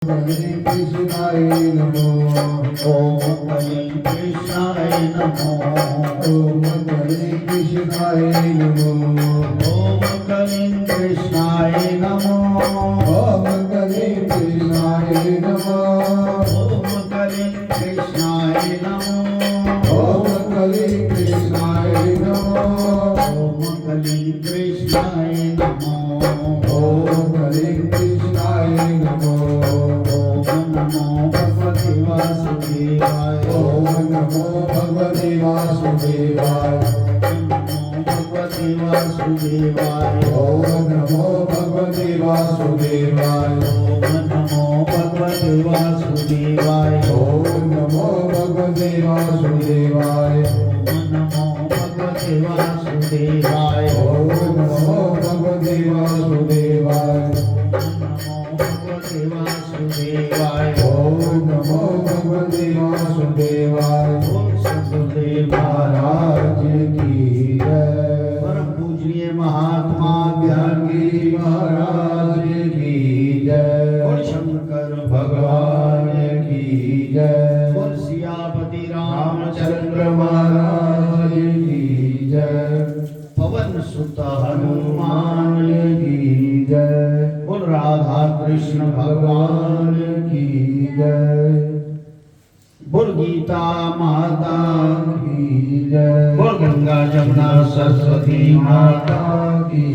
हरे कृष्णाय नमो। ओम हरे कृष्णाय नमो। ओम हरे कृष्णाय नमो। ओम हरे कृष्णाय नमो। ओम हरे कृष्णाय नमो। ओम हरे कृष्णाय नमो। ओम हरे कृष्णाय नमो। ओम हरे कृष्णाय नमो। ओम हरे कृष्णाय नमो। ओम नमो भगवते वासुदेवाय। ओम नमो भगवते वासुदेवाय। नमो भगवते वासुदेवाय। ओम नमो भगवते वासुदेवाय। ओम नमो भगवते वासुदेवाय। ओम नमो भगवते वासुदेवाय। ओम नमो भगवते वासुदेवाय। ओम नमो भगवते वासुदेवाय। नमो भगवते वासुदेवाय। ओम नमो भगवते वासुदेवाय। ओम सद्गुरुदेव महाराज की जय। परम पूज्य महात्मा ज्ञान ज्ञानी महाराज की जय। बोल शंकर भगवान की जय। बोल सियापति रामचंद्र रामचंद्र महाराज की जय। पवन सुत हनुमान हनुमान की जय। बोल राधा कृष्ण भगवान भगवान की जय। बोल गीता माता की जय। बोल गंगा जमुना सरस्वती माता माता की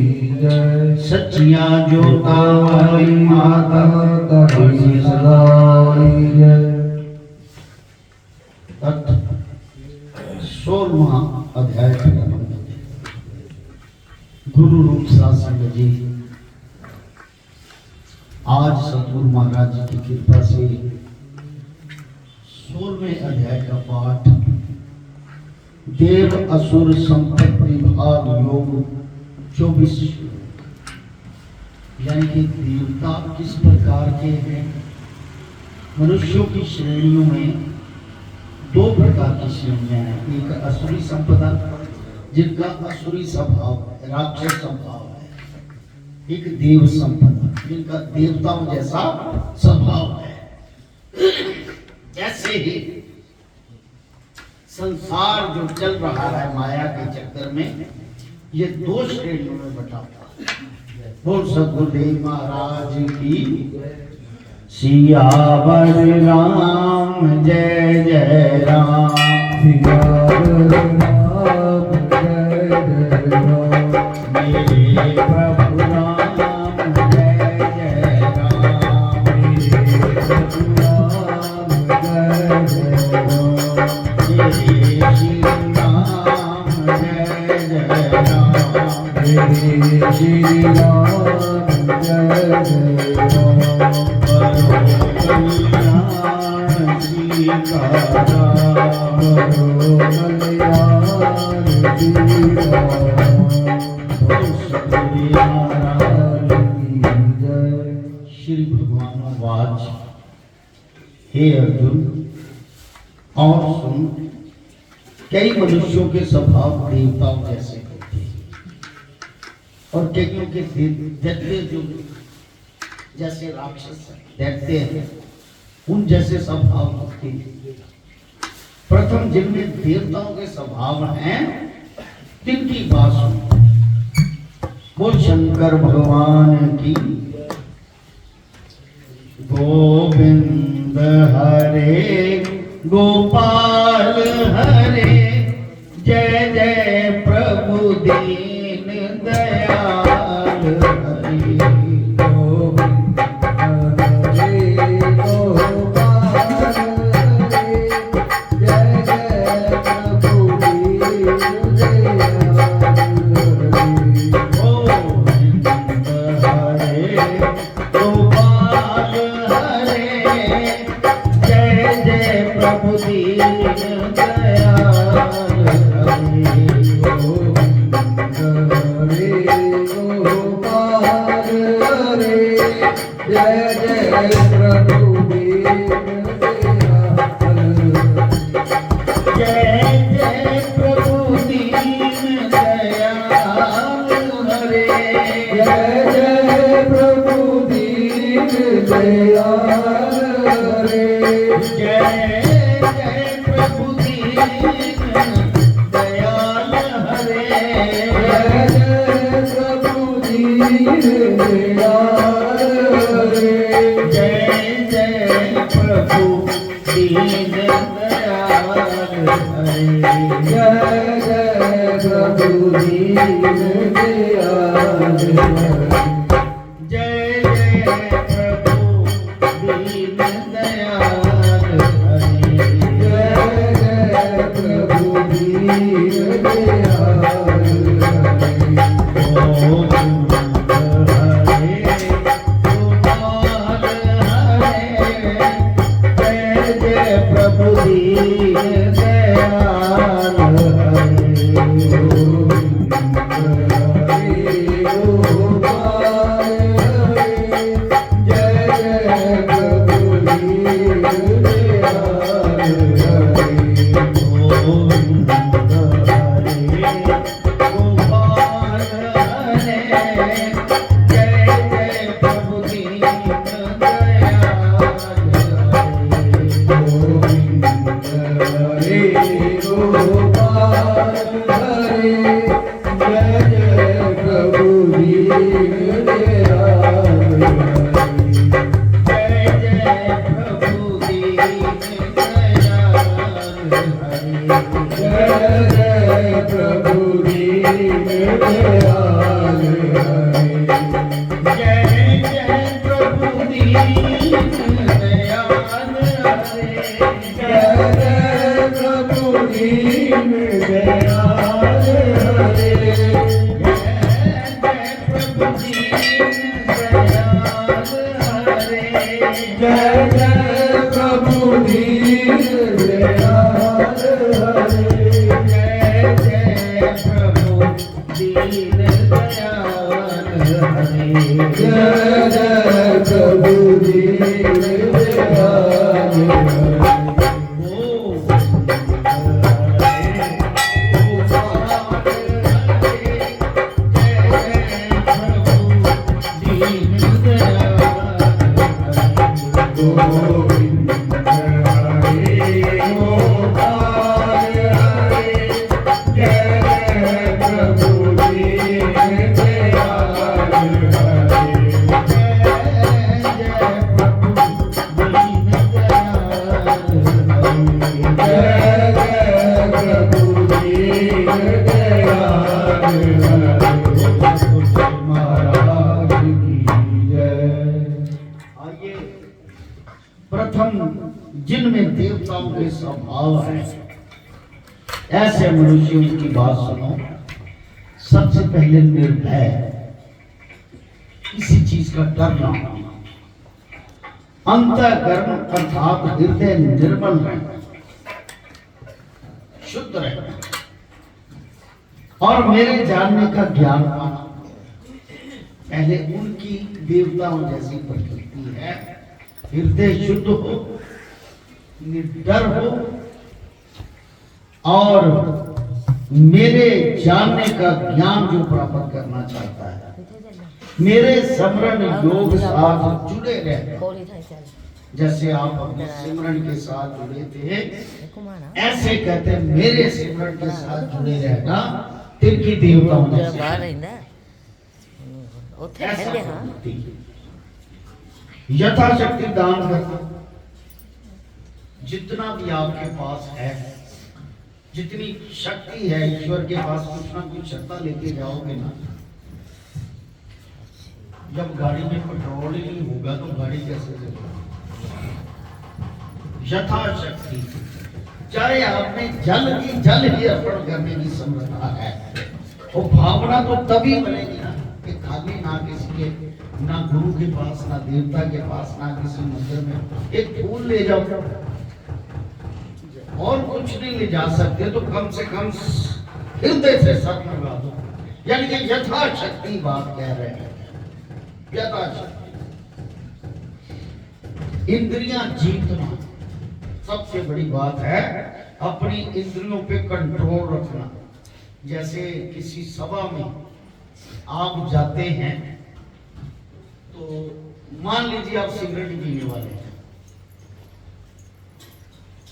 जय। सच्चिया जोता वाली माता तभी सदाई जय। तत् 16वां अध्याय प्रारंभ। गुरु रूप शासन जी आज सतगुरु महाराज जी की कृपा से 16वें अध्याय का पाठ देव असुर संपत्ति विभाग योग 24 यानी कि देवता किस प्रकार के हैं। मनुष्यों की श्रेणियों में दो प्रकार की श्रेणियां हैं। एक असुरी संपदा जिनका असुरी स्वभाव है, राक्षस स्वभाव है। एक देव संपदा जिनका देवताओं जैसा स्वभाव है। जैसे ही संसार जो चल रहा है माया के चक्कर में, ये दो श्रेणियों में बटा हुआ है। बोल सद्गुरुदेव महाराज की। सियावर राम जय जय राम। सियावर राम जय जय राम। मेरे प्रभु राम जय जय राम। मेरे प्रभु राम जय जय राम। मेरे श्री राम जय जय राम। मेरे श्री राम जय जय राम। करो कल्याण सीताराम। करो कल्याण सीताराम। बोल सद्गुरुदेव महाराज की जय। श्री भगवान वाच। हे अर्जुन और सुन, कई मनुष्यों के स्वभाव देवताओं जैसे होते हैं और कईयों के दैत्य जो जैसे राक्षस दैत्य हैं उन जैसे स्वभाव होते हैं। प्रथम जिनमें देवताओं के स्वभाव हैं तिनकी बात सुनो। बोल शंकर भगवान की। गोविंद हरे गोपाल हरे जय जय प्रभु दीन दयाल हरे। गोविंद हरे गोपाल हरे जय जय प्रभु दीन दयाल हरे। गोविंद हरे गोपाल हरे जय जय प्रभु दीन दयाल हरे। जय जय प्रभु दीन दयाल हरे जय जय प्रभु दीन दयाल हरे जय जय प्रभु दीन दयाल हरे जय जय प्रभु दीन दयाल हरे जय जय प्रभु दीन दयाल हरे जय जय प्रभु दीन दयाल हरे गोविंद हरे गोपाल हरे जय जय प्रभु दीन दयाल हरे गोविंद हरे गोपाल हरे जय जय प्रभु दीन दयाल हरे गोविंद हरे गोपाल हरे जय जय प्रभु दीन दयाल हरे गोविंद हरे गोपाल हरे जय जय प्रभु दीन दयाल हरे जय जय प्रभु दीन दयाल हरे जय जय प्रभु दीन दयाल हरे जय जय प्रभु दीन दयाल हरे जय जय प्रभु दीन दयाल हरे जय जय प्रभु दीन दयाल हरे जय जय प्रभु दीन दयाल हरे जय जय प्रभु दीन दयाल हरे गोविंद हरे गोपाल हरे जय जय प्रभु दीन दयाल हरे जय जय प्रभु दीन दयाल हरे महाराज की जय। आइए प्रथम जिनमें देवताओं के स्वभाव है ऐसे मनुष्यों की बात सुनो। सबसे पहले निर्भय, किसी चीज का डर ना होना। अंतःकरण अर्थात हृदय निर्मल रहना, शुद्ध रहना और मेरे जानने का ज्ञान पाना। पहले उनकी देवताओं जैसी प्रकृति है, हृदय शुद्ध हो, निडर हो और मेरे जानने का ज्ञान जो प्राप्त करना चाहता है, मेरे स्मरण योग साथ जुड़े रहे। जैसे आप अपने सिमरन के साथ जुड़े थे, ऐसे कहते मेरे सिमरन के साथ जुड़े रहना तिनकी देवताओं ने यथाशक्ति दान करना। जितना भी आपके पास है, जितनी शक्ति है ईश्वर के पास, कुछ ना कुछ सत्ता लेके जाओगे ना। जब गाड़ी में पेट्रोल ही नहीं होगा तो गाड़ी कैसे चलेगी? यथाशक्ति, चाहे आप में जल ही अर्पण करने की समर्था है, वो भावना तो तभी बनेगी ना कि खाली ना किसी के, ना गुरु के पास, ना देवता के पास, ना किसी मंदिर में एक फूल ले जाओ और कुछ नहीं ले जा सकते तो कम से कम हृदय से सत लगा दो। यानी कि यथाशक्ति बात कह रहे हैं, यथाशक्ति। इंद्रियां जीतना सबसे बड़ी बात है, अपनी इंद्रियों पे कंट्रोल रखना। जैसे किसी सभा में आप जाते हैं तो मान लीजिए आप सिगरेट पीने वाले हैं,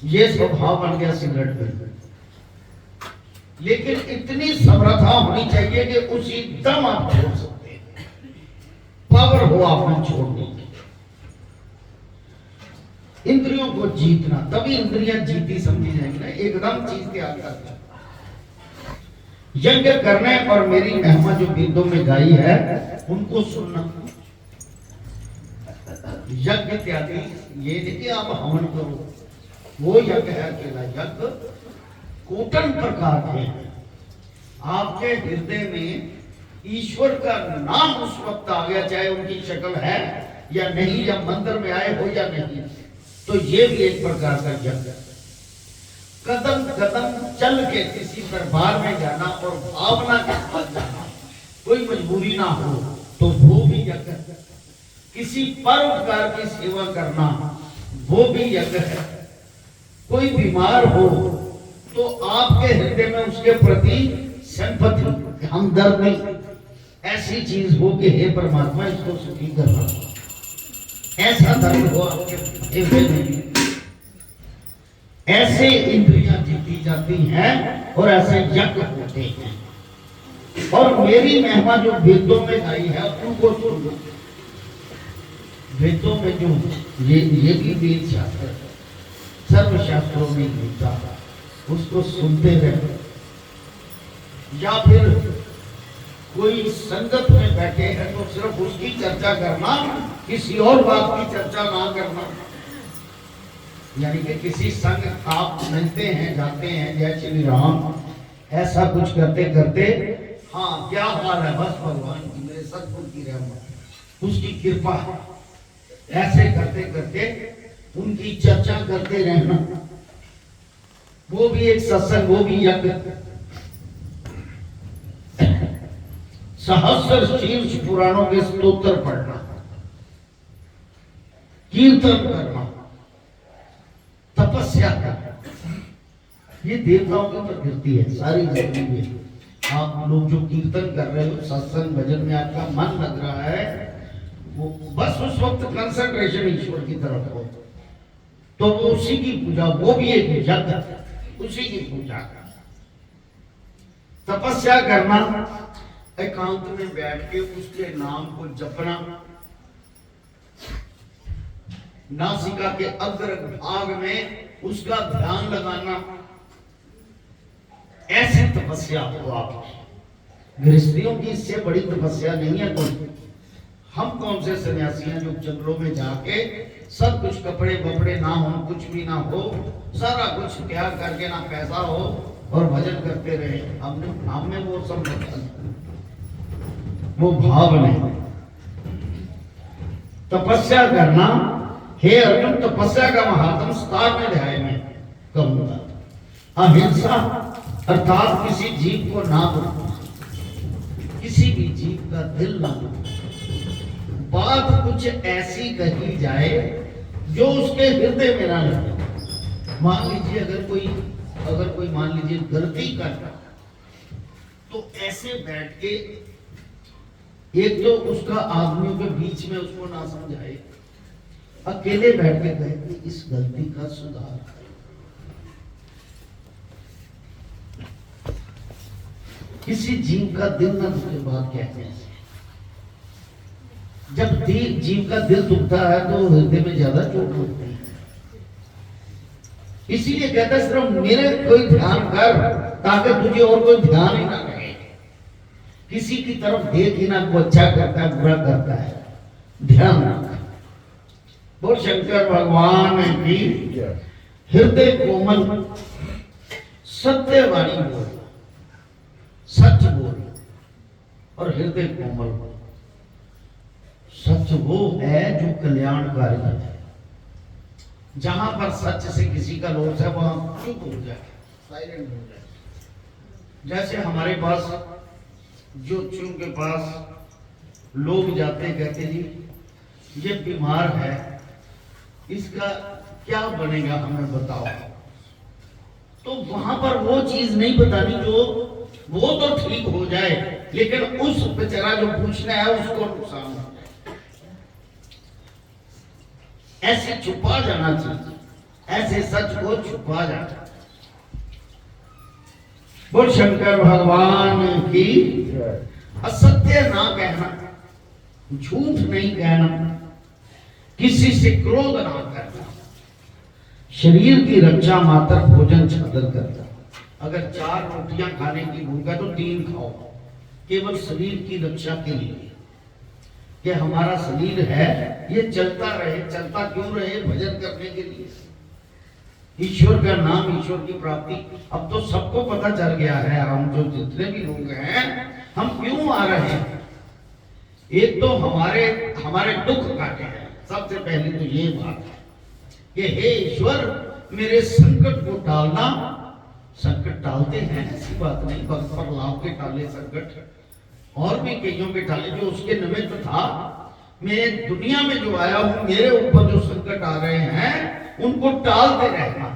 ये स्वभाव बन गया सिगरेट में। लेकिन इतनी समर्था होनी चाहिए कि उसी दम आप छोड़ सकते हैं, पावर हो आप में छोड़ने की। इंद्रियों को जीतना, तभी इंद्रियां जीती समझी जाएंगी ना। एकदम चीज त्याग करना, यज्ञ करने और मेरी महिमा जो वेदों में गाई है उनको सुनना। यज्ञ त्यागी ये नहीं कि आप हवन करो, वो यज्ञ है अकेला। यज्ञ कोटन प्रकार के आपके हृदय में ईश्वर का नाम उस वक्त आ गया, चाहे उनकी शक्ल है या नहीं, या मंदिर में आए हो या नहीं, तो ये भी एक प्रकार का यज्ञ। कदम कदम चल के किसी दरबार में जाना और भावना के साथ जाना, कोई मजबूरी ना हो, तो वो भी यज्ञ। किसी परोपकार की सेवा करना, वो भी यज्ञ है। कोई बीमार हो तो आपके हृदय में उसके प्रति सिंपैथी, हमदर्दी, ऐसी चीज हो कि हे परमात्मा इसको सुखी करना, ऐसा दर्द हो आपके हृदय में। ऐसे इंद्रियां जीती जाती हैं और ऐसे यज्ञ होते हैं। और मेरी महिमा जो वेदों में आई है उनको सुनो। वेदों में जो ये भी वेद शास्त्र सर्वशास्त्रों में गीता, उसको सुनते रहे। या फिर कोई संगत में बैठे हैं तो सिर्फ उसकी चर्चा करना, किसी और बात की चर्चा ना करना। यानी कि किसी संग आप मिलते हैं, जाते हैं, जय श्री राम, ऐसा कुछ करते करते, हाँ क्या हाल है, बस भगवान की, मेरे सतगुरु की रहमत, उसकी कृपा, ऐसे करते करते उनकी चर्चा करते रहना, वो भी एक सत्संग, वो भी यज्ञ। सहस्र शीर्ष पुराणों के स्तोत्र पढ़ना, कीर्तन करना, तपस्या करना, ये देवताओं की प्रकृति है सारी जिंदगी में। आप लोग जो कीर्तन कर रहे हो, सत्संग भजन में आपका मन लग रहा है, वो बस उस वक्त कंसंट्रेशन ईश्वर की तरफ हो, तो वो उसी की पूजा, वो भी एक यज्ञ, उसी की पूजा करना। तपस्या करना, एकांत में बैठ के उसके नाम को जपना, नासिका के अग्र भाग में उसका ध्यान लगाना, ऐसी तपस्या हो आप। गृहस्थियों की इससे बड़ी तपस्या नहीं है कोई। हम कौन से सन्यासी हैं जो जंगलों में जाके सब कुछ, कपड़े वपड़े ना हो, कुछ भी ना हो, सारा कुछ त्याग करके, ना पैसा हो, और भजन करते रहे। हमने वो सब वो भाव नहीं। तपस्या करना, हे अर्जुन, तपस्या का महात्म 17वें अध्याय में कहूंगा। अहिंसा अर्थात किसी जीव को ना मारना, किसी भी जीव का दिल ना दुखाना। बात कुछ ऐसी कही जाए जो उसके हृदय में ना लगे। मान लीजिए अगर कोई मान लीजिए गलती करता, तो ऐसे बैठ के, एक तो उसका आदमियों के बीच में उसको ना समझाए, अकेले बैठ के कहे कि इस गलती का सुधार करें। किसी जीव का दिल न दुखे, बात कहते हैं। जब जीव का दिल दुखता है तो हृदय में ज्यादा चोट लगती है। इसीलिए कहता है सिर्फ मेरे कोई ध्यान कर, ताकि तुझे और कोई ध्यान ही ना रहे। किसी की तरफ देख ही ना, को अच्छा करता है बुरा करता है, ध्यान रख। बोल शंकर भगवान की। हृदय कोमल, सत्यवाणी बोल, सच बोल, और हृदय कोमल। सच वो है जो कल्याणकारी है। जहां पर सच से किसी का लोस है, वहां चुप हो जाए, साइलेंट हो जाए। जैसे हमारे पास ज्योतिषियों के पास लोग जाते, कहते जी ये बीमार है, इसका क्या बनेगा, हमें बताओ। तो वहां पर वो चीज नहीं बतानी जो वो तो ठीक हो जाए, लेकिन उस बेचारा जो पूछना है उसको नुकसान हो। ऐसे छुपा जाना चाहिए। ऐसे सच को छुपा जाता। बोल शंकर भगवान की। असत्य ना कहना, झूठ नहीं कहना, किसी से क्रोध ना करना, शरीर की रक्षा मात्र भोजन छादन करना। अगर 4 रोटियां खाने की भूख है तो 3 खाओ, केवल शरीर की रक्षा के लिए, कि हमारा शरीर है ये चलता रहे। चलता क्यों रहे? भजन करने के लिए, ईश्वर का नाम, ईश्वर की प्राप्ति। अब तो सबको पता चल गया है, हम जो जितने भी लोग हैं, हम क्यों आ रहे हैं। एक तो हमारे दुख काटे हैं। सबसे पहले तो ये बात है कि हे ईश्वर, मेरे संकट को टालना। संकट टालते हैं, ऐसी बात नहीं, भक्त प्रहलाद के टाले संकट, और भी कईयों के टाले, जो उसके निमित्त था। मैं दुनिया में जो आया हूं, मेरे ऊपर जो संकट आ रहे हैं उनको टालते रहना।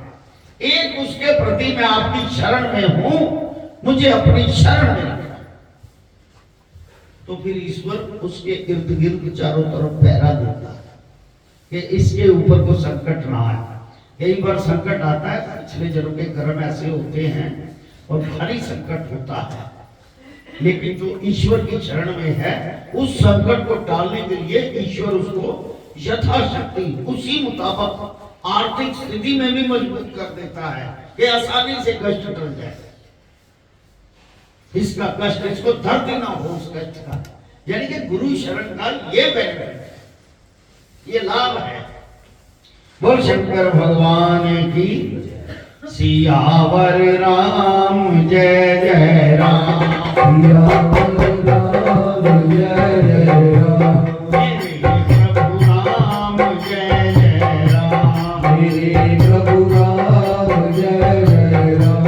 एक उसके प्रति मैं आपकी शरण में हूं, मुझे अपनी शरण में रखना। तो फिर ईश्वर उसके इर्द गिर्द चारों तरफ पहरा देता है कि इसके ऊपर को संकट ना आए। कई बार संकट आता है, पिछले जन्म के कर्म ऐसे होते हैं और भारी संकट होता है, लेकिन जो ईश्वर की शरण में है, उस संकट को टालने के लिए ईश्वर उसको यथाशक्ति उसी मुताबिक आर्थिक स्थिति में भी मजबूत कर देता है कि आसानी से कष्ट टल जाए। इसका कष्ट, इसको दर्द ना हो उस कष्ट का। यानी कि गुरु शरण का ये बेनिफिट है, ये लाभ है। बोल शंकर भगवान की। सियावर राम जय जय राम, सियावर राम जय जय राम, प्रभु राम जय जय राम, मेरे प्रभु राम जय जय राम,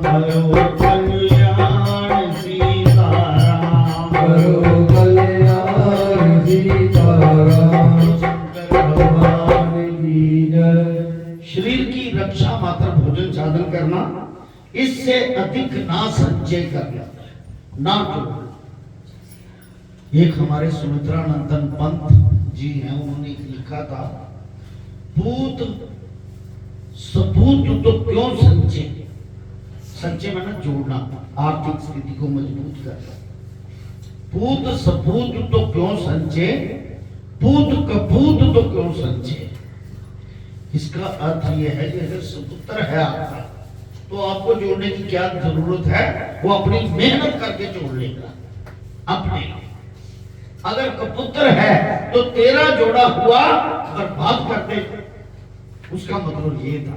करो कल्याण सीताराम, करो कल्याण सीताराम, भगवान की जय। शरीर की रक्षा मात्र भोजन साधन करना, इससे अधिक ना संचय करना, ना जोड़ना। एक हमारे सुमित्रानंदन पंत जी हैं, उन्होंने लिखा था, पूत सपूत तो क्यों संचय। संचय माना जोड़ना, आर्थिक स्थिति को मजबूत करना। पूत सपूत तो क्यों संचय, पूत कपूत तो क्यों संचय। इसका अर्थ यह है कि अगर सुपुत्र है आपका, तो आपको जोड़ने की क्या जरूरत है, वो अपनी मेहनत करके जोड़ लेगा अपने। अगर कपुत्र है तो तेरा जोड़ा हुआ बर्बाद कर देगा। उसका मतलब ये था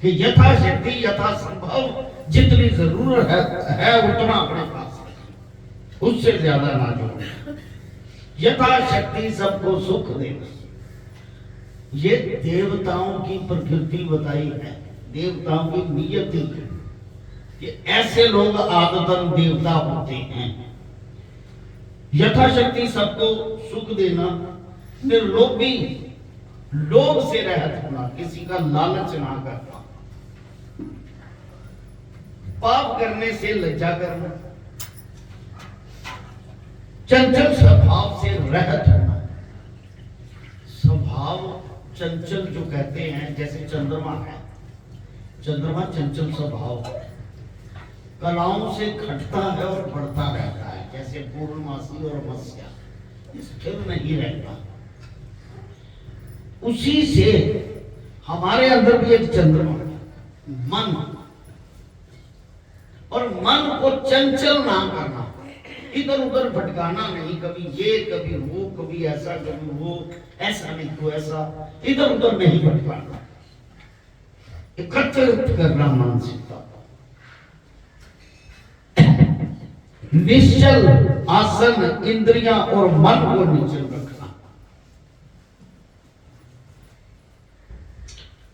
कि यथाशक्ति यथासंभव जितनी जरूरत है उतना अपने पास रखें, उससे ज्यादा ना जोड़े। यथाशक्ति सबको सुख देना, ये देवताओं की प्रकृति बताई है, देवताओं की नियति है कि ऐसे लोग आदतन देवता होते हैं। यथाशक्ति सबको सुख देना, निर्लोभी, लोभ से रहित होना, किसी का लालच ना करना, पाप करने से लज्जा करना, चंचल स्वभाव से रहित होना। स्वभाव चंचल जो कहते हैं, जैसे चंद्रमा है, चंद्रमा चंचल स्वभाव है, कलाओं से घटता है और बढ़ता रहता है, जैसे पूर्णमासी और मत्स्य, स्थिर नहीं रहता। उसी से हमारे अंदर भी एक चंद्रमा है, मन, और मन को चंचल ना करना, इधर उधर भटकाना नहीं, कभी ये कभी वो, कभी ऐसा कभी वो, ऐसा नहीं तो ऐसा, इधर उधर नहीं भटकाना, एकत्रित करना मानसिकता। निश्चल आसन, इंद्रियां और मन को निश्चल रखना,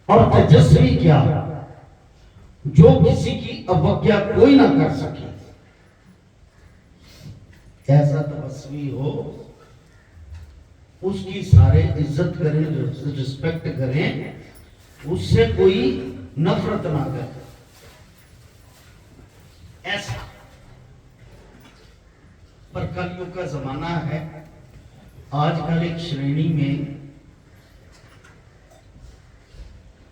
और तेजस्वी क्या, जो किसी की अवज्ञा कोई ना कर सके, ऐसा तपस्वी हो, उसकी सारे इज्जत करें, रिस्पेक्ट करें, उससे कोई नफरत ना करे, ऐसा। पर कलयुग का जमाना है, आजकल एक श्रेणी में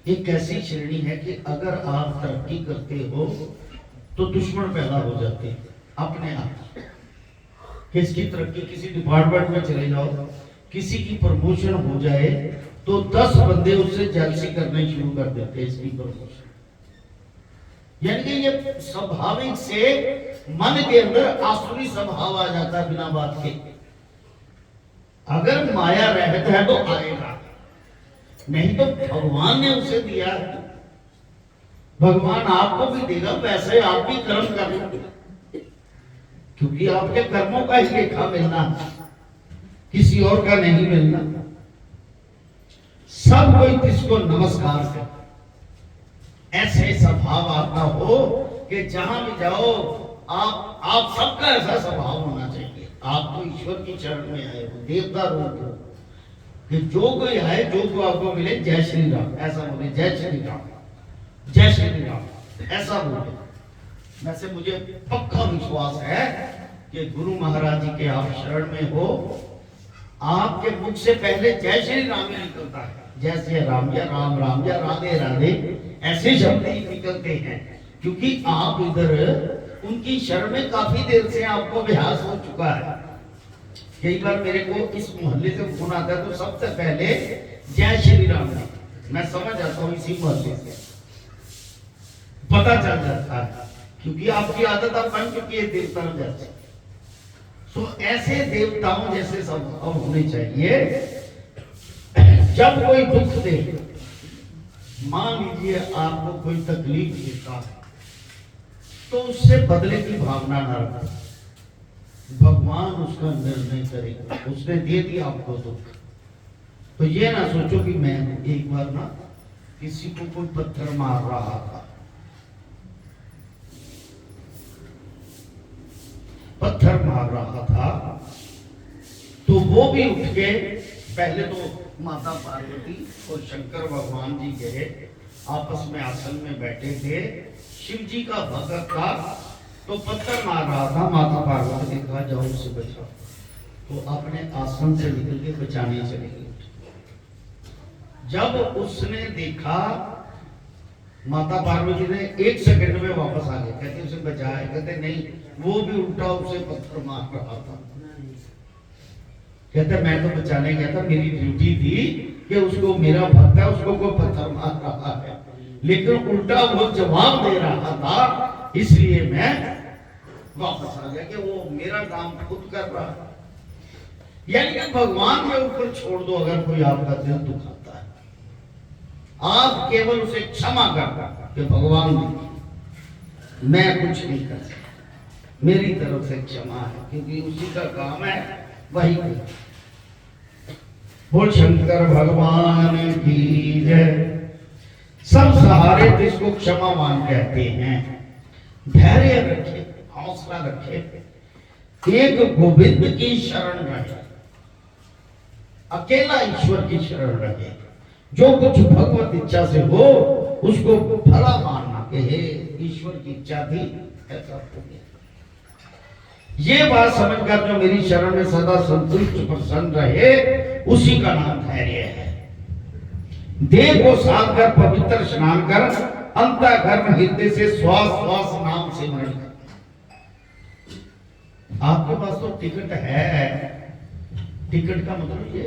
एक ऐसी श्रेणी है कि अगर आप तरक्की करते हो तो दुश्मन पैदा हो जाते हैं अपने आप। किसकी तरक्की, किसी डिपार्टमेंट में चले जाओ, किसी की प्रमोशन हो जाए तो 10 बंदे उससे जेलसी करने शुरू कर देते हैं इसकी प्रमोशन। यानी कि ये स्वाभाविक से मन के अंदर आसुरी स्वभाव आ जाता है बिना बात के। अगर माया रहत है तो आएगा, नहीं तो भगवान ने उसे दिया, भगवान आपको भी देगा, वैसे आप भी कर्म कर लो, क्योंकि आपके कर्मों का ही लेखा मिलना, किसी और का नहीं मिलना। सब कोई किसको नमस्कार कर, ऐसे स्वभाव आपका हो कि जहां भी जाओ आप सबका ऐसा स्वभाव होना चाहिए। आप तो ईश्वर की चरण में आए हो, देवता रूप हो, कि जो कोई आए जो को आपको मिले जय श्री राम ऐसा बोले, जय श्री राम, जय श्री राम ऐसा बोले। वैसे मुझे पक्का विश्वास है कि गुरु महाराज जी के आप शरण में हो, आपके मुख से पहले जय श्री राम ही निकलता है। जय श्री राम या राम राम या राधे राधे ऐसे शब्द ही निकलते हैं, क्योंकि आप इधर उनकी शरण में काफी देर से आपको अभ्यास हो चुका है। कई बार मेरे को इस मोहल्ले से फोन आता है तो सबसे पहले जय श्री राम, मैं समझ जाता हूँ इसी मोहल्ले से पता चल जाता है, क्योंकि आपकी आदत आप बन चुकी है देवताओं जैसे। तो ऐसे देवताओं जैसे स्वभाव होने चाहिए। जब कोई दुख दे, मान लीजिए आपको कोई तकलीफ देता है, तो उससे बदले की भावना न रखें, भगवान उसका निर्णय करेगा। उसने दे दिया आपको दुख, तो ये ना सोचो कि मैं एक बार ना किसी को कोई पत्थर मार रहा था, पत्थर मार रहा था, तो वो भी उठ के, पहले तो माता पार्वती और शंकर भगवान जी गए, आपस में आसन में बैठे थे, शिव जी का भक्त था तो पत्थर मार रहा था, माता पार्वती ने कहा जाओ उसे बचाओ, तो अपने आसन से निकल के बचाने चले गए। जब उसने देखा, माता पार्वती ने 1 सेकंड में वापस आ गए, कहते उसे बचाए, कहते नहीं, वो भी उल्टा उसे पत्थर मार रहा था। कहते मैं तो बचाने गया था, मेरी ड्यूटी थी कि उसको, मेरा भक्त है, उसको कोई पत्थर मार रहा है, लेकिन उल्टा वो जवाब दे रहा था, इसलिए मैं वापस आ गया कि वो मेरा काम खुद कर रहा है। यानी कि भगवान के ऊपर छोड़ दो, अगर कोई आपका दिल दुखाता है, आप केवल उसे क्षमा कर कि भगवान मैं कुछ नहीं कर सकता, मेरी तरफ से क्षमा है, क्योंकि उसी का काम है, वही बोल शंकर भगवान की जय। सब सहारे जिसको क्षमावान कहते हैं। धैर्य रखे, हौसला रखे, एक गोविंद की शरण रहे, अकेला ईश्वर की शरण रहे। जो कुछ भगवत इच्छा से हो उसको भला मानना कि हे ईश्वर की इच्छा थी ऐसा हो गया। ये बात समझकर जो मेरी शरण में सदा संतुष्ट प्रसन्न रहे, उसी का नाम धैर्य है। देह को साफ कर, पवित्र स्नान कर, अंतःकरण हृदय से श्वास श्वास नाम से स्मरण कर। आपके पास तो टिकट है, टिकट का मतलब ये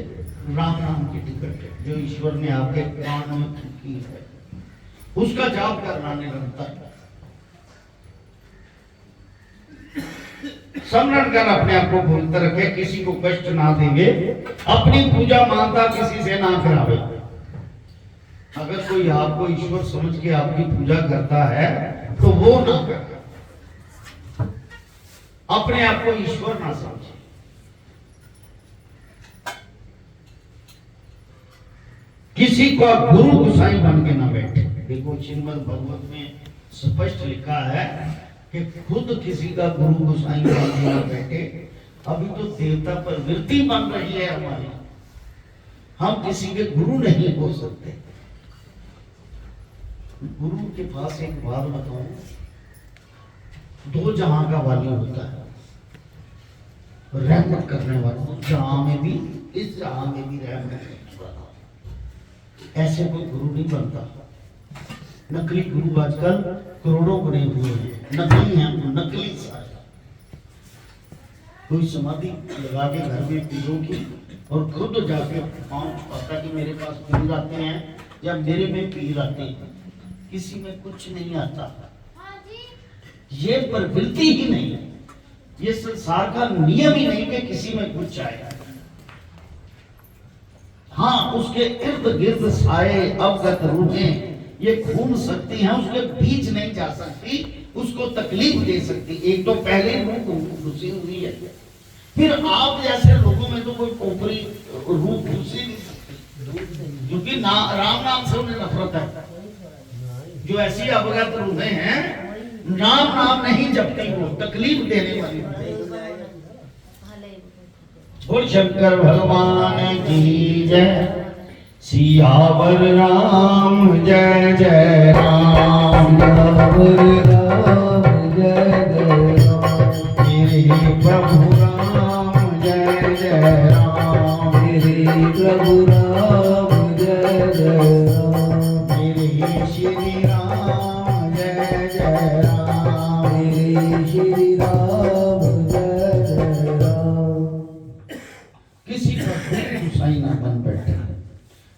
राम नाम की टिकट है जो ईश्वर ने आपके प्राण में की है, उसका जाप करना निरंतर स्मरण कर अपने आप को पवित्र रखे, किसी को कष्ट ना देंगे, अपनी पूजा मानता किसी से ना करावे। अगर कोई आपको ईश्वर समझ के आपकी पूजा करता है तो वो ना करे, अपने आप को ईश्वर ना समझे। किसी का गुरु गुसाई बन के ना बैठे। देखो श्रीमद् भगवत में स्पष्ट लिखा है कि खुद किसी का गुरु गुसाई बन के ना बैठे। अभी तो देवता पर वृत्ति बन रही है हमारी, हम किसी के गुरु नहीं हो सकते। गुरु के पास एक बात बताऊं, 2 जहां का वाली होता है, रहमत करने वाला, जहां में भी, इस जहां में भी रहमत करने वाला। ऐसे कोई गुरु नहीं बनता। नकली गुरु आजकल करोड़ों बने हुए हैं, नकली हैं वो, नकली सारे। कोई समाधि लगा के घर में पीरों की और खुद जाके पाँव छुपाता कि मेरे पास पीर आते हैं या मेरे में पीर आते हैं। किसी में कुछ नहीं आता, ये प्रवृत्ति ही नहीं है, ये संसार का नियम ही नहीं कि किसी में कुछ आए। हाँ, उसके इर्द गिर्द साए अवगत रूहें ये घूम सकती हैं, उसके बीच नहीं जा सकती, उसको तकलीफ दे सकती। एक तो पहले रूह घुसी हुई है, फिर आप जैसे लोगों में तो कोई ऊपरी रूह घुसी नहीं सकती, क्योंकि राम नाम से उन्हें नफरत है। जो ऐसी अवगत रूहें हैं, नाम नहीं जपती, वो तकलीफ देने वाली। बोल शंकर भगवान की जय, सियावर राम जय जय राम, सियावर राम जय जय राम, मेरे प्रभु राम जय जय राम, मेरे प्रभु राम जय जय राम, मेरे श्री राम जय जय राम, मेरे श्री राम जय जय राम। किसी का गुसाई ना बन बैठे।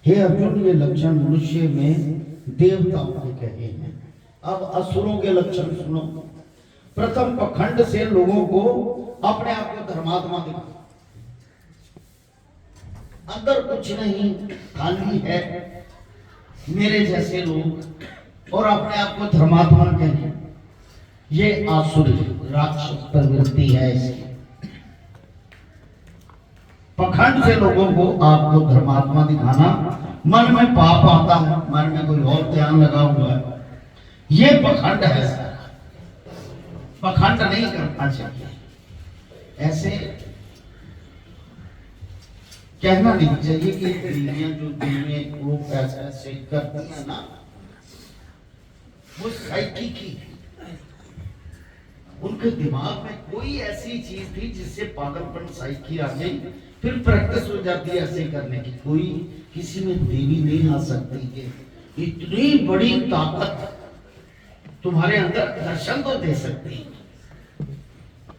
हे अर्जुन, ये लक्षण मनुष्य में देवताओं के कहे हैं। अब असुरों के लक्षण सुनो। प्रथम पखंड से लोगों को अपने आप को धर्मात्मा दिखा, अंदर कुछ नहीं, खाली है मेरे जैसे लोग, और अपने आप को धर्मात्मा कहें। ये आसुरी राक्षस प्रवृत्ति है इसकी। पखंड से लोगों को आपको धर्मात्मा दिखाना, मन में पाप आता है, मन में कोई और ध्यान लगा हुआ है, ये पखंड है सर। पखंड नहीं करना चाहिए, ऐसे कहना नहीं चाहिए कि दुनिया जो दिन में वो ऐसे करती है ना, वो साइकिकी है। उनके दिमाग में कोई ऐसी चीज थी जिससे पागलपन साइकी आ गई, फिर प्रैक्टिस हो जाती है ऐसे करने की। कोई किसी में देवी नहीं आ सकती है, इतनी बड़ी ताकत तुम्हारे अंदर दर्शन तो दे सकती,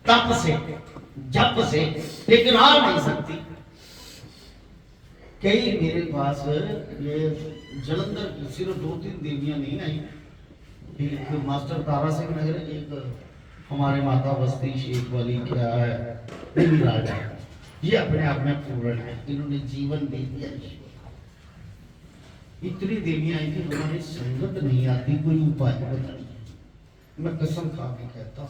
तप से जप से, लेकिन आ नहीं सकती। कई मेरे पास ये जलंधर की सिर्फ 2-3 देवियां नहीं आई, एक मास्टर तारा सिंह नगर, एक हमारे माता बस्ती शेख वाली क्या है, देवी राजा, ये अपने आप में पूर्ण है, इन्होंने जीवन दे दिया। इतनी देवियां आई थी, हमारी संगत नहीं आती, कोई उपाय बताइए। मैं कसम खा के कहता हूं,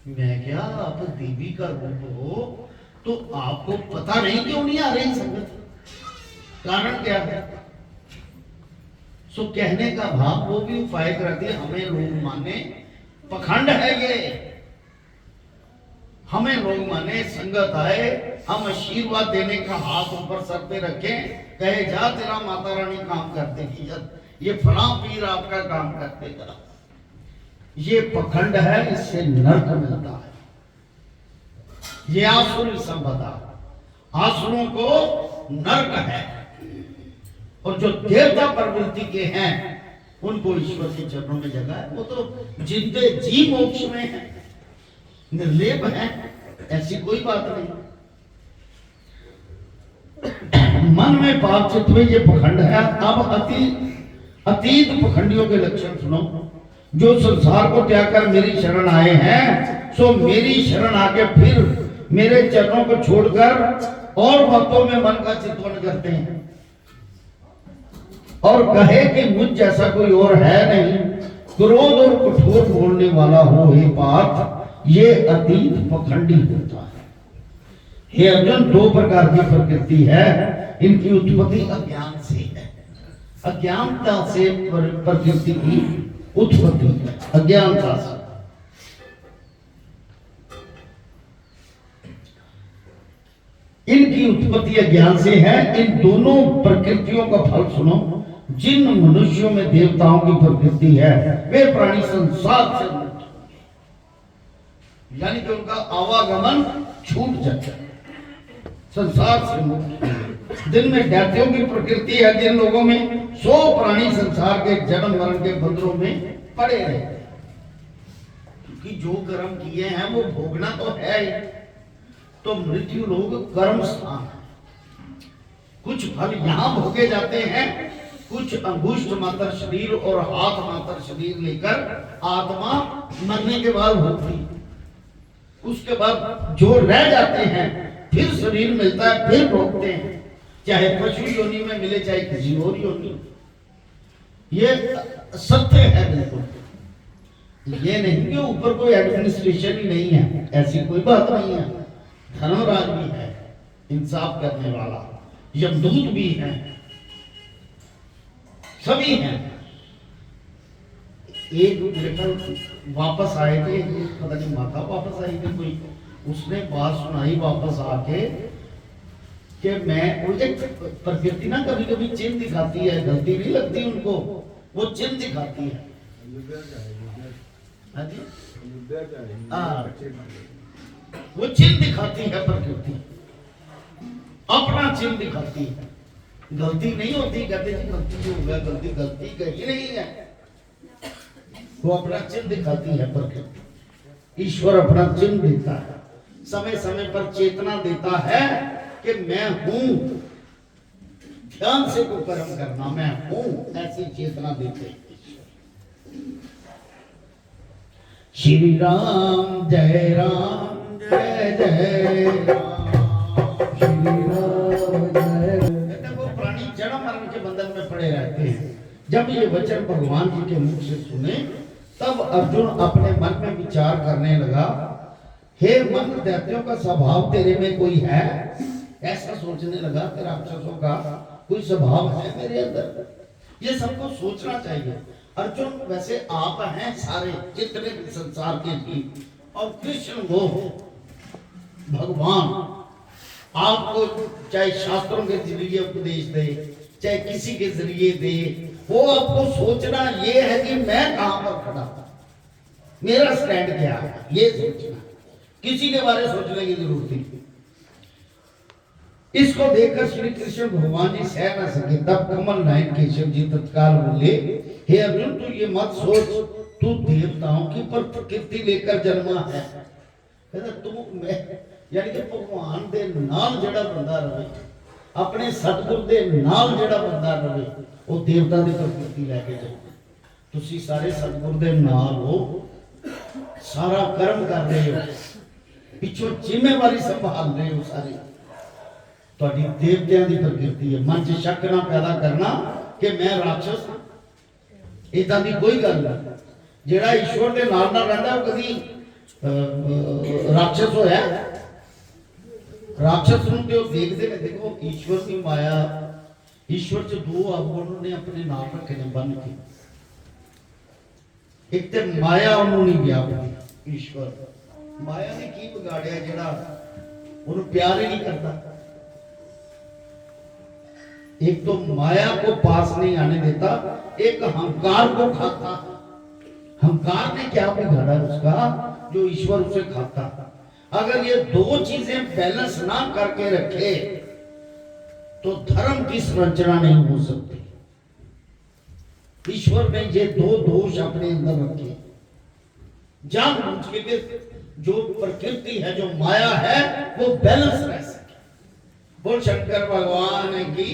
मैं क्या, आप देवी का रूप हो तो आपको पता नहीं क्यों नहीं आ रही संगत, कारण क्या है? सो कहने का भाव वो भी उपाय कराती है, हमें लोग माने पखंड है ये, हमें लोग माने, संगत आए, हम आशीर्वाद देने का हाथ ऊपर सर पे रखें, कहे जा तेरा माता रानी काम कर देगी, ये फला पीर आपका काम कर देगा। ये पखंड है, इससे नरक मिलता है। ये आसुरी संपदा, आसुरों को नरक है, और जो देवता प्रवृत्ति के हैं उनको ईश्वर के चरणों में जगह है। वो तो जिंदे जी मोक्ष में है, निर्लेप है, ऐसी कोई बात नहीं। मन में पाप चित्त में ये पखंड है। अब अतीत पखंडियों के लक्षण सुनो। जो संसार को त्याग कर मेरी शरण आए हैं, सो मेरी शरण आके फिर मेरे चरणों को छोड़कर और भक्तों में मन का चित्तवन करते हैं और कहे कि मुझ जैसा कोई और है नहीं, क्रोध और कठोर बोलने वाला हो हे पार्थ, ये अतीत पखंडी होता है। हे अर्जुन, 2 प्रकार की प्रकृति है, इनकी उत्पत्ति अज्ञान से है। अज्ञानता से प्रकृति की उत्पत्ति है, अज्ञानता से। इनकी उत्पत्ति अज्ञान से है। इन दोनों प्रकृतियों का फल सुनो। जिन मनुष्यों में देवताओं की प्रवृत्ति है, वे प्राणी संसार से मुक्त, यानी कि उनका आवागमन छूट जाता है, संसार से मुक्त। दिन में दैत्यों की प्रकृति है, जिन लोगों में 100 प्राणी संसार के जन्म मरण के बंधनों में पड़े रहे, क्योंकि जो कर्म किए हैं वो भोगना तो है ही। तो मृत्यु लोग कर्म स्थान, कुछ फल यहाँ भोगे जाते हैं, कुछ अंगुष्ठ मात्र शरीर और हाथ मात्र शरीर लेकर आत्मा मरने के बाद भोगती। उसके बाद जो रह जाते हैं फिर शरीर मिलता है, फिर भोगते हैं, चाहे पशु योनि में मिले चाहे किसी और योनि। ये सत्य है बिल्कुल। ये नहीं कि ऊपर कोई एडमिनिस्ट्रेशन ही नहीं है, ऐसी कोई बात नहीं है। धर्मराज भी है, इंसाफ करने वाला, यमदूत भी है, सभी हैं। एक मेरे ख्याल वापस आए थे, पता नहीं माता वापस आई थी कोई, उसने बात सुनाई वापस आके कि मैं प्रकृति ना कभी कभी चिन्ह दिखाती है, गलती नहीं लगती उनको, वो चिन्ह दिखाती है। वो चिन्ह दिखाती है प्रकृति, अपना चिन्ह दिखाती है। गलती नहीं होती, कहते जी गलती जो हो गया, गलती कहीं नहीं है। वो अपना चिन्ह दिखाती है प्रकृति। ईश्वर अपना चिन्ह देता है, समय समय पर चेतना देता है कि मैं हूं, ध्यान से को कर्म करना, मैं हूं, ऐसी चेतना देते हैं। श्री राम जय राम जय जय राम, श्री राम जय। कहते वो प्राणी जन्म मरण के बंधन में पड़े रहते हैं। जब ये वचन भगवान जी के मुख से सुने तब अर्जुन अपने मन में विचार करने लगा, हे मन, दैत्यों का स्वभाव तेरे में कोई है? ऐसा सोचने लगा कि राक्षसों का कोई स्वभाव है मेरे अंदर। ये सबको सोचना चाहिए। अर्जुन, वैसे आप हैं सारे जितने भी संसार के जीव, और कृष्ण वो भगवान आपको चाहे शास्त्रों के जरिए उपदेश दे, चाहे किसी के जरिए दे, वो आपको सोचना ये है कि मैं कहां पर खड़ा हूं, मेरा स्टैंड क्या है, ये सोचना। किसी के बारे में सोचने की जरूरत नहीं। इसको देखकर श्री कृष्ण भगवान जी सह न सके, तब कमल नयन केशव जी तत्काल बोले, हे अर्जुन, तू ये मत सोच, तू देवताओं की प्रकृति लेकर जन्मा है। कहता तू मैं, यानी कि भगवान दे नाल जड़ा बंदा रहे, अपने सतगुर दे नाल जड़ा बंदा रहे, वो देवता की प्रकृति लेके जाए। तुसी सारे सतगुर दे नाल हो, सारा कर्म कर रहे हो, पिछों जिम्मेवारी संभाल रहे हो सारी, ਤੁਹਾਡੀ देवतियां की प्रकृति है। मन च शक ना पैदा करना कि मैं राक्षस, इदां दी कोई गल नहीं। जेड़ा ईश्वर दे नाल नाल रहंदा वो कदी राक्षस होया? राक्षस नूं ते देखदे ने। देखो ईश्वर की माया, ईश्वर च दो अवगुण ने अपने नाम रखे ने बन के। एक ते माया उन्होंने नहीं व्यापी, ईश्वर माया ने की बिगाड़िया जेड़ा उन्हें प्यार ही नहीं करता। एक तो माया को पास नहीं आने देता, एक अहंकार को खाता। अहंकार ने क्या बिगाड़ा उसका जो ईश्वर उसे खाता। अगर ये दो चीजें बैलेंस ना करके रखे तो धर्म की संरचना नहीं हो सकती। ईश्वर ने ये दो दोष अपने अंदर रखे, जानबूझ के जो प्रकृति है, जो माया है, वो बैलेंस रह सके। बोल शंकर भगवान की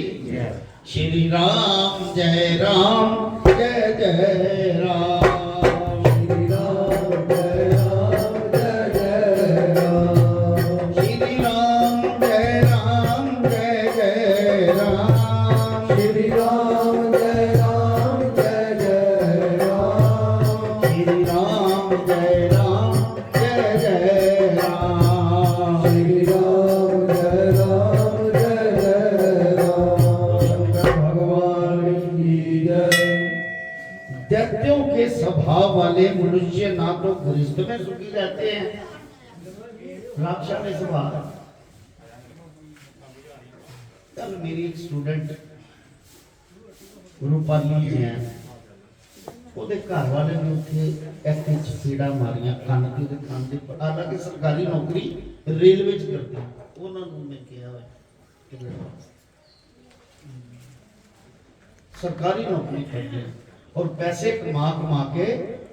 श्री राम जय राम जय जय राम, श्री राम जय राम जय जय राम, श्री राम जय राम जय जय राम, श्री राम जय राम जय जय राम, श्री राम जय राम जय जय राम, श्री राम जय राम। दैत्यों के स्वभाव वाले मनुष्य ना तो गृहस्थ में सुखी रहते हैं, राक्षा में स्वभाव। कल मेरी एक स्टूडेंट रूपाली जी है, ਉਹਦੇ ਘਰ ਵਾਲੇ ਨੇ ਉੱਥੇ ਇੱਥੇ ਚਪੇੜਾ ਮਾਰੀਆਂ ਕੰਨ ਤੇ, ਉਹਦੇ ਕੰਨ ਦੇ। ਹਾਲਾਂਕਿ ਸਰਕਾਰੀ ਨੌਕਰੀ ਰੇਲਵੇ 'ਚ ਕਰਦੇ, ਉਹਨਾਂ ਨੂੰ ਮੈਂ ਕਿਹਾ ਹੋਇਆ सरकारी नौकरी करते और पैसे कमा कमा के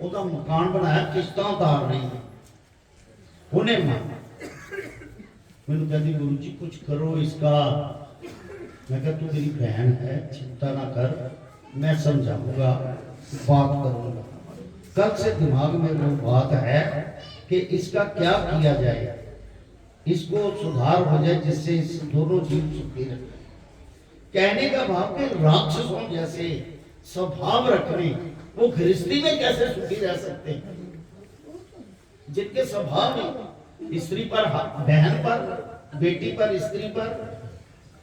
ਉਹਦਾ मकान बनाया किस्तां उतार रही उन्हें मैंने कहती गुरु जी कुछ करो इसका। मैं कहा तू मेरी बहन है, चिंता ना कर, मैं समझाऊंगा, बात करूंगा। कल से दिमाग में वो बात है कि इसका क्या किया जाए, इसको सुधार हो जाए जिससे इस दोनों जीव सुखी रहे। कहने का भाव के राक्षसों जैसे स्वभाव रखने वो गृहस्थी में कैसे सुखी रह सकते हैं, जिनके स्वभाव में स्त्री पर बहन पर, बेटी पर, स्त्री पर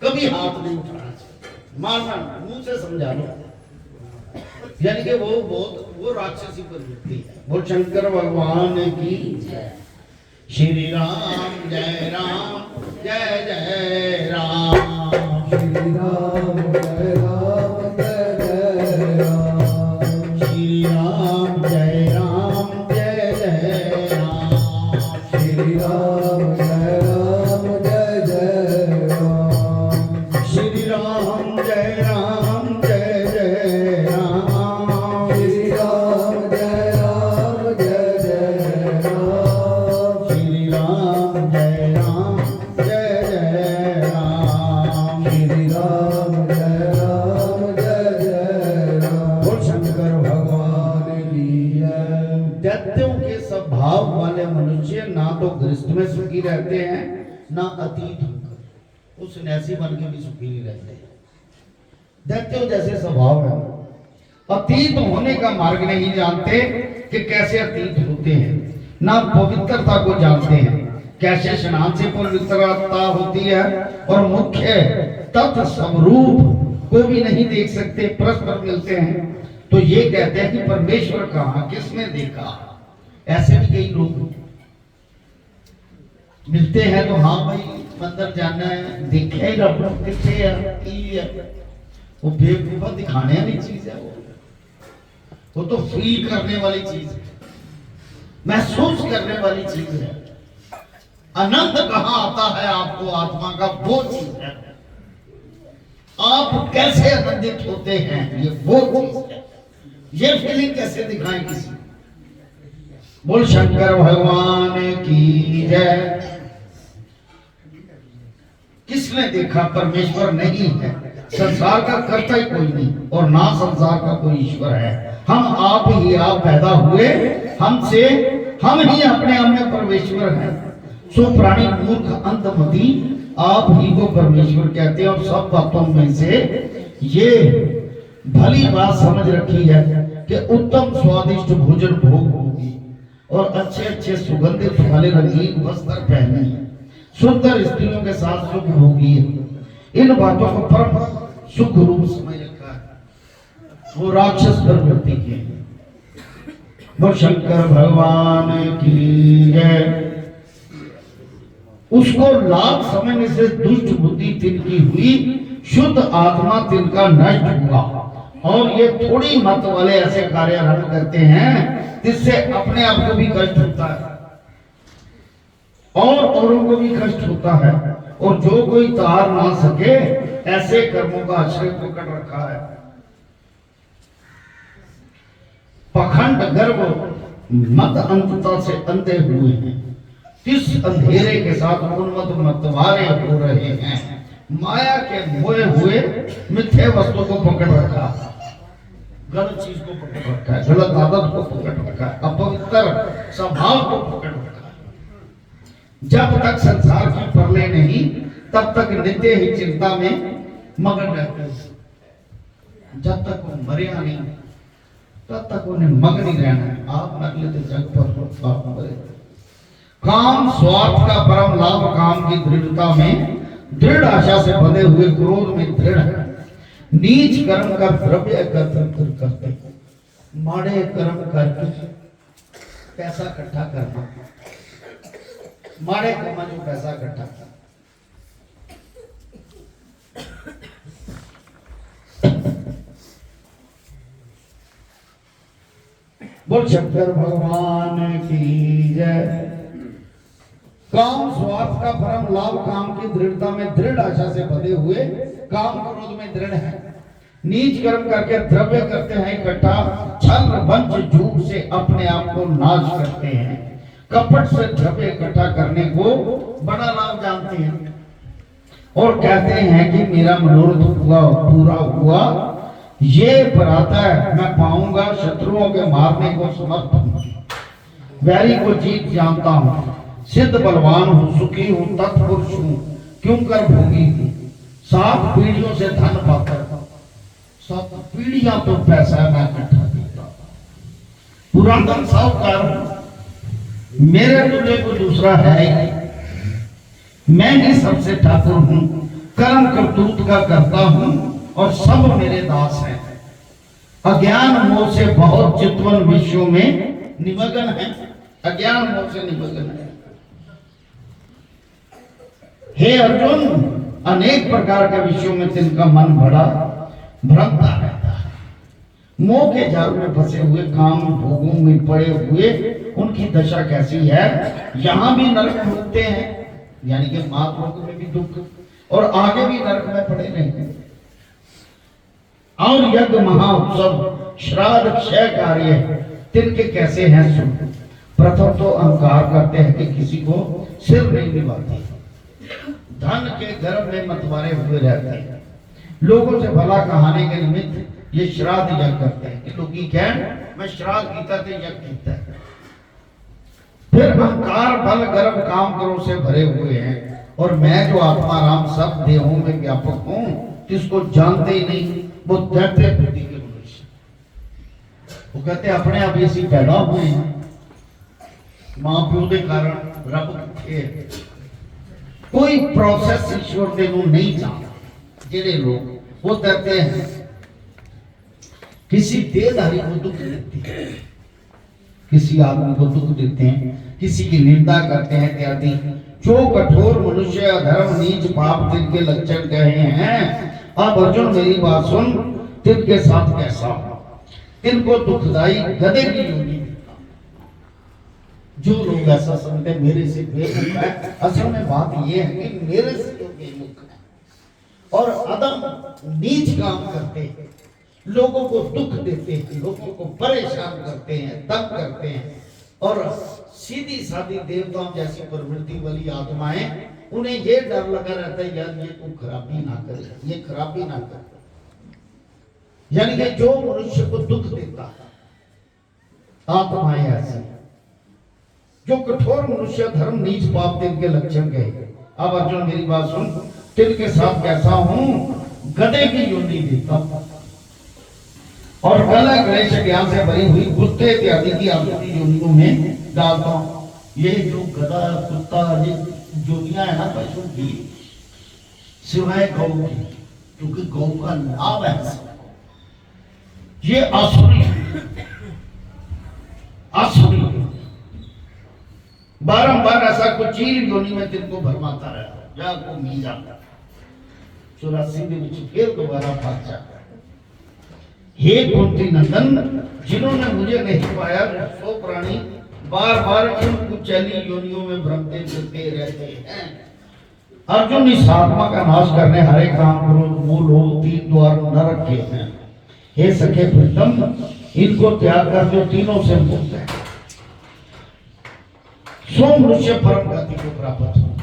कभी हाथ नहीं उठाना चाहिए, मारना मुंह से समझा लो। यानी कि वो राक्षसी प्रवृत्ति है। वो शंकर भगवान की जय। श्री राम जय राम जय जय राम। श्री राम जय राम जय जय राम। श्री राम जय राम जय जय राम। श्री राम जय राम जय जय राम। श्री राम जय राम जय जय राम। श्री राम जय राम जय जय राम। श्री राम जय राम जय जय राम। श्री राम जय राम जय जय राम। बोल शंकर भगवान की जय। दैत्यों के स्वभाव वाले मनुष्य ना तो गृहस्थ में सुखी रहते हैं, ना अतीत होकर उस सन्यासी बन के भी सुखी नहीं रहते। दैत्यों जैसे स्वभाव है, अतीत होने का मार्ग नहीं जानते कि कैसे अतीत होते हैं, ना पवित्रता को जानते हैं, कैसे स्नान से पवित्रता होती है, और मुख्य तत्व स्वरूप को भी नहीं देख सकते, परस्पर मिलते हैं तो ये कहते हैं कि परमेश्वर कहाँ, किसने देखा। ऐसे भी कई लोग मिलते हैं तो हाँ भाई मंदिर जाना है, देखे ही रब कितने है, वो बेवकूफा दिखाने वाली चीज है, वो तो फील करने वाली चीज है, महसूस करने वाली चीज है। आनंद कहाँ आता है आपको आत्मा का, वो चीज है। आप कैसे आनंदित होते हैं, ये वो चीज है। ये फीलिंग कैसे दिखाएं किसी को। बोल शंकर भगवान की जय। किसने देखा, परमेश्वर नहीं है, संसार का कर्ता ही कोई नहीं और ना संसार का कोई ईश्वर है। हम आप ही आप पैदा हुए, हमसे हम ही अपने आप में परमेश्वर हैं। सो प्राणी मूर्ख अंतमति आप ही को परमेश्वर कहते हैं। और सब बातों में से ये भली बात समझ रखी है कि उत्तम स्वादिष्ट भोजन भोग होगी और अच्छे अच्छे सुगंधित वाले रंगीन वस्त्र पहने, सुंदर स्त्रियों के साथ सुख भोगी। इन बातों को परम सुख रूप समझ रखा है, वो राक्षस प्रवृत्ति के। वो शंकर भगवान की जय। उसको लाभ समझने से दुष्ट बुद्धि तिनकी हुई, शुद्ध आत्मा तिनका नष्ट हुआ। और ये थोड़ी मत वाले ऐसे कार्य आरंभ करते हैं जिससे अपने आप को भी कष्ट होता है और औरों को भी कष्ट होता है। और जो कोई तार ना सके ऐसे कर्मों का आश्रय पकड़ रखा है। पखंड गर्व मत अंतता से अंधे हुए हैं, किस अंधेरे के साथ उन्मत्त मतवारे हो रहे हैं। माया के मोए हुए मिथ्या वस्तु को पकड़ रखा, गलत चीज को पकड़ रखा है, गलत आदत को पकड़ रखा है, अपवित्र स्वभाव को पकड़ रखा है। जब तक संसार की परले नहीं तब तक नित्य ही चिंता में मगन रहते हैं। जब तक वो मरेगा नहीं तब तक उन्हें मगन ही रहना है। आप मर लेते जग पर आप मरे। काम स्वार्थ का परम लाभ, काम की दृढ़ता में, दृढ़ आशा से बंधे हुए क्रोध में दृढ़ है। नीच कर्म का द्रव्य एकत्र करते, माड़े कर्म करके पैसा इकट्ठा करना, माड़े कर्म जो पैसा इकट्ठा करना। बोल शंकर भगवान की जय। काम स्वार्थ का परम लाभ, काम की दृढ़ता में, दृढ़ आशा से बंधे हुए, काम क्रोध में दृढ़ है। नीच कर्म करके द्रव्य करते हैं इकट्ठा, छल वंच झूठ से अपने आप को नाश करते हैं, कपट से द्रव्य इकट्ठा करने को बड़ा लाभ जानते हैं और कहते हैं कि मेरा मनोरथ हुआ पूरा हुआ, ये बराता है मैं पाऊंगा शत्रुओं के मारने को समर्थ हूं, वैरी को जीत जानता हूं, सिद्ध बलवान हूं, सुखी हूं, तत्पुरुष हूं, क्यों कर भोगी हूं, 7 पीढ़ियों से धन पाता, 7 पीढ़ियां तो पैसा मैं इकट्ठा करता, पुरातन साहूकार हूं, मेरे तुझे को दूसरा है ही, मैं ही सबसे ठाकुर हूं, कर्म करतूत का करता हूं और सब मेरे दास हैं, अज्ञान मोह से बहुत चितवन विषयों में निमग्न है, अज्ञान मोह से निमग्न है। हे अर्जुन, अनेक प्रकार के विषयों में तिनका मन बड़ा भ्रमता रहता है, मोह के जाल में फंसे हुए, काम भोगों में पड़े हुए उनकी दशा कैसी है, यहां भी नरक भोगते हैं, यानी कि महात्माओं में भी दुख, और आगे भी नरक में पड़े रहेंगे। और यज्ञ महाउत्सव श्राद्ध क्षय कार्य तिनके कैसे हैं सुन। प्रथम तो अहंकार करते हैं कि किसी को सिर नहीं निभाते, धन के गर्भ में मतवारे हुए रहते हैं, लोगों से भला कहाने के निमित्त ये श्राद्ध यज्ञ करते हैं कि लोग क्या मैं श्राद्ध कीता थे यज्ञ कीता है। फिर अहंकार बल गर्भ काम करो से भरे हुए हैं, और मैं जो आत्मा राम सब देहों में व्यापक हूं जिसको जानते ही नहीं, वो दैत्य बुद्धि के मनुष्य, वो कहते अपने आप ऐसी पैदा हुए हैं, मां प्यो के कारण रब थे, कोई प्रोसेस ईश्वर के नहीं जानता, जेड़े लोग वो कहते हैं किसी देहधारी को दुख देते हैं, किसी आदमी को दुख देते हैं, किसी की निंदा करते हैं इत्यादि, जो कठोर मनुष्य अधर्म नीच पाप जिनके लक्षण कहे हैं। अब अर्जुन मेरी बात सुन, तिनके साथ कैसा हो, तिनको दुखदाई गधे की योनि देता। जो लोग ऐसा समझते मेरे से बेमुख है, असल में बात यह है कि मेरे से तो बेमुख है और अदम नीच काम करते हैं, लोगों को दुख देते हैं, लोगों को परेशान करते हैं, तंग करते हैं, और सीधी सादी देवताओं जैसी प्रवृत्ति वाली आत्माएं, उन्हें ये डर लगा रहता है यार ये कोई खराबी ना करे, ये खराबी ना करे। यानी कि जो मनुष्य को दुख देता है आत्माएं ऐसी, जो कठोर मनुष्य धर्म नीच पाप के लक्षण गए। अब अर्जुन मेरी बात सुन, तिनके साथ कैसा हूं, गधे की योनि देता हूं और गला क्लेश ज्ञान से भरी हुई कुत्ते इत्यादि की आकृति योनियों में डालता हूं। ये जो गधा कुत्ता ये योनियां है ना पशु की, सिवाय गौ की, क्योंकि गौ का नाम है, ये आसुरी आसुरी बारंबार ऐसा कुछ चील योनि में तिनको भरमाता रहता, या को मिल जाता 84 के बीच फिर दोबारा भाग जाता। हे कुंती नंदन, जिन्होंने मुझे नहीं पाया, सो प्राणी बार बार इन कुचैली योनियों में भ्रमते फिरते रहते हैं। अर्जुन इस आत्मा का नाश करने हरे काम क्रोध मोह लोभ 3 द्वार नरक के हैं। हे सखे प्रीतम, इनको त्याग कर जो तीनों से मुक्त है, सो मनुष्य परम गति को प्राप्त हो।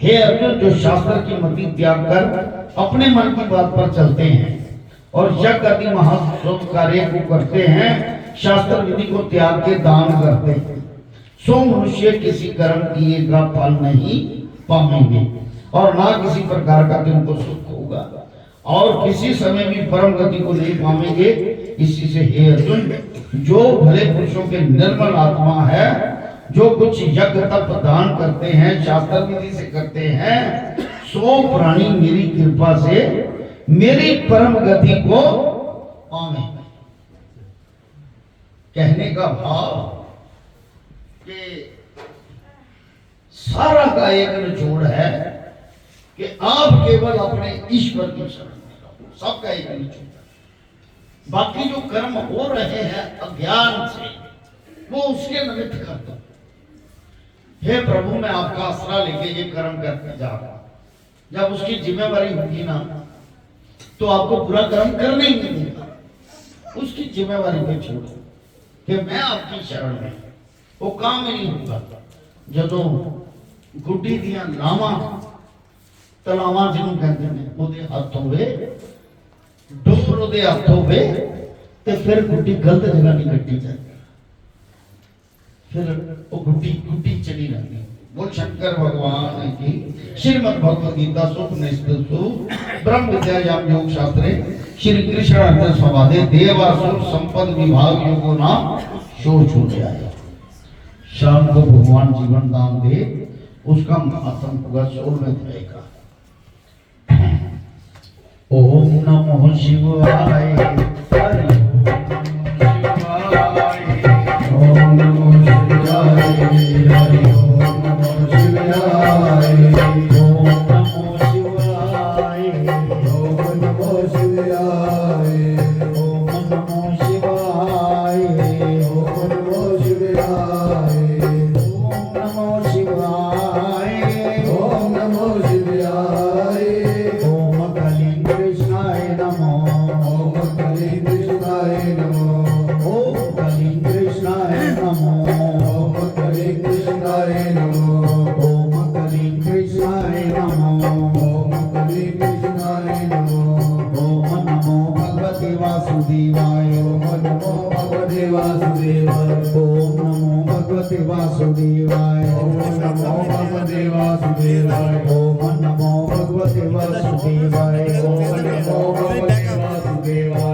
हे अर्जुन, जो शास्त्र की मति त्याग कर अपने मन की बात पर चलते हैं और यज्ञ आदि महाशोध कार्य को करते हैं, शास्त्र विधि को त्याग के दान करते हैं, सो मनुष्य किसी कर्म किए का फल नहीं पाएंगे और ना किसी प्रकार का तिनको सुख होगा और किसी समय भी परम गति को नहीं पाएंगे। इसी से हे अर्जुन, जो भले पुरुषों के निर्मल आत्मा है, जो कुछ यज्ञ तप दान करते हैं, शास्त्र विधि से करते हैं, सो प्राणी मेरी कृपा से मेरी परम गति को पावे। कहने का भाव कि सारा का एक निचोड़ है कि आप केवल अपने ईश्वर की शरण में रहो, सबका एक निचोड़। बाकी जो कर्म हो रहे हैं अज्ञान से, वो उसके निमित्त कर दो। हे प्रभु, मैं आपका आसरा लेके ये कर्म करके जा रहा हूं, जब उसकी जिम्मेवारी होगी ना, तो आपको बुरा कर्म करने ही नहीं देगा। उसकी जिम्मेवारी पे छोड़ो कि मैं आपकी शरण में, वो काम ही नहीं होगा। जदों गुड्डी दियां लावां तलावां जिन्हों कहते हैं ਉਹਦੇ हथ होवे, डोर ਉਹਦੇ हथ होवे, ते फिर गुड्डी गलत जगह नहीं कट्टी जाती, फिर वो गुड्डी गुड्डी चली रहती। बोल शंकर भगवान की। श्रीमद् भगवद गीता सुपनिषदसु ब्रह्म विद्या योग शास्त्रे श्री कृष्ण अर्जुन संवादे देवासुर संपद विभाग योगो नाम शोषोध्याय। शाम को भगवान जीवन दान दे, उसका महात्म होगा 16वें अध्याय का। ओम नमो शिवाय, हरि ओम नमो शिवाय, हरि ओम नमो शिवाय, ओम नमो शिवाय, ओम नमो शिवाय, ओम नमो शिवाय, ओम नमो शिवाय, ओम नमो शिवाय, ओम नमो शिवाय, ओम कलिं कृष्णाय नमो, ओम कलिं कृष्णाय नमो, ओम कलिं कृष्णाय नमो, ओम कलिं कृष्णाय नमो, ओम कलिं कृष्णाय नमो, ओम कलिं कृष्णाय नमो, ओम नमो भगवते वासुदेवाय, ओम नमो भगवते वासुदेवाय, ओम नमो भगवते वासुदेवाय, ओम नमो भगवते वासुदेवाय, ओम नमो भगवते वासुदेवाय, ओम नमो भगवते वासुदेवाय,